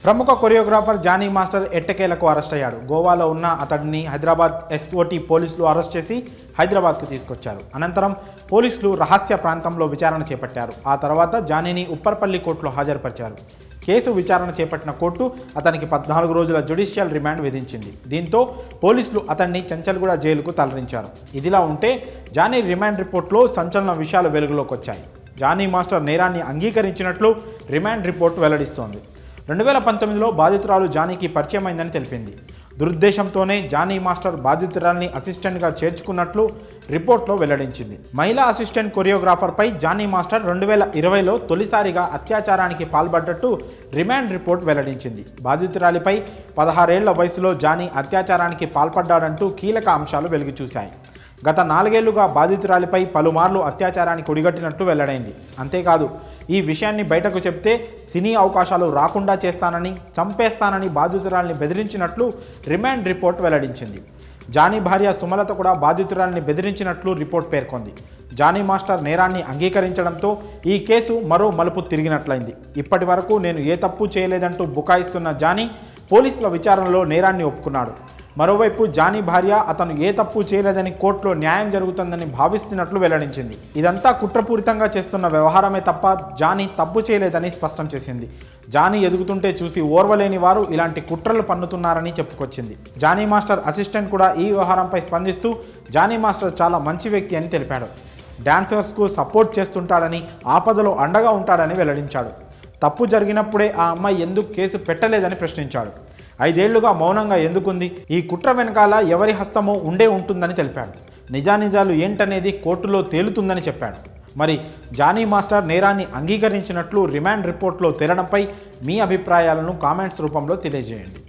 ప్రముఖ choreographer Johnny master ఎట్టకేలకు arrest అయ్యాడు. గోవాలో ఉన్న అతడిని హైదరాబాద్ ఎస్ఓటీ పోలీసులు అరెస్ట్ చేసి హైదరాబాద్కు తీసుకొచ్చారు. అనంతరం పోలీసులు రహస్య ప్రాంతంలో విచారణ చేపట్టారు. ఆ తర్వాత జానీని ఉప్పర్పల్లి కోర్టులో హాజరుపరిచారు. కేసు విచారణ చేపట్టిన కోర్టు అతనికి 14 రోజుల జ్యుడిషియల్ రిమాండ్ విధించింది. దీంతో పోలీసులు అతన్ని చంచల్గూడ జైలుకు తరలించారు. ఇదిలా ఉంటే జానీ రిమాండ్ రిపోర్ట్లో సంచలన విషయాలు వెలుగులోకి వచ్చాయి. జానీ మాస్టర్ నేరాన్ని అంగీకరించినట్లు రిమాండ్ రిపోర్ట్ వెల్లడిస్తోంది. 2019లో బాధితురాలు జానీకి పరిచయమైందని తెలిపింది. దురుద్దేశంతోనే జానీ మాస్టర్ బాధితురాల్ని అసిస్టెంట్గా చేర్చుకున్నట్లు రిపోర్ట్లో వెల్లడించింది. మహిళా అసిస్టెంట్ కొరియోగ్రాఫర్పై జానీ మాస్టర్ 2020లో తొలిసారిగా అత్యాచారానికి పాల్పడ్డట్టు రిమాండ్ రిపోర్ట్ వెల్లడించింది. బాధితురాలిపై 16 ఏళ్ల వయసులో జానీ అత్యాచారానికి పాల్పడ్డాడంటూ కీలక అంశాలు వెలుగుచూశాయి. గత 4 ఏళ్లుగా బాధితురాలిపై పలుమార్లు అత్యాచారానికి ఒడిగట్టినట్టు వెల్లడైంది. అంతేకాదు, ఈ విషయాన్ని బయటకు చెప్తే సినీ అవకాశాలు రాకుండా చేస్తానని, చంపేస్తానని బాధితురాల్ని బెదిరించినట్లు రిమాండ్ రిపోర్ట్ వెల్లడించింది. జానీ భార్య సుమలత కూడా బాధితురాల్ని బెదిరించినట్లు రిపోర్ట్ పేర్కొంది. జానీ మాస్టర్ నేరాన్ని అంగీకరించడంతో ఈ కేసు మరో మలుపు తిరిగినట్లయింది. ఇప్పటి వరకు నేను ఏ తప్పు చేయలేదంటూ బుకాయిస్తున్న జానీ పోలీసుల విచారణలో నేరాన్ని ఒప్పుకున్నాడు. మరోవైపు జానీ భార్య అతను ఏ తప్పు చేయలేదని కోర్టులో న్యాయం జరుగుతుందని భావిస్తున్నట్లు వెల్లడించింది. ఇదంతా కుట్రపూరితంగా చేస్తున్న వ్యవహారమే తప్ప జానీ తప్పు చేయలేదని స్పష్టం చేసింది. జానీ ఎదుగుతుంటే చూసి ఓర్వలేని వారు ఇలాంటి కుట్రలు పన్నుతున్నారని చెప్పుకొచ్చింది. జానీ మాస్టర్ అసిస్టెంట్ కూడా ఈ వ్యవహారంపై స్పందిస్తూ జానీ మాస్టర్ చాలా మంచి వ్యక్తి అని తెలిపాడు. డాన్సర్స్కు సపోర్ట్ చేస్తుంటాడని, ఆపదలో అండగా ఉంటాడని వెల్లడించాడు. తప్పు జరిగినప్పుడే ఆ అమ్మాయి ఎందుకు కేసు పెట్టలేదని ప్రశ్నించాడు. 5 ఏళ్లుగా మౌనంగా ఎందుకుంది? ఈ కుట్ర వెనకాల ఎవరి హస్తమో ఉండే ఉంటుందని తెలిపాడు. నిజానిజాలు ఏంటనేది కోర్టులో తేలుతుందని చెప్పాడు. మరి జానీ మాస్టర్ నేరాన్ని అంగీకరించినట్లు రిమాండ్ రిపోర్ట్లో తేలడంపై మీ అభిప్రాయాలను కామెంట్స్ రూపంలో తెలియజేయండి.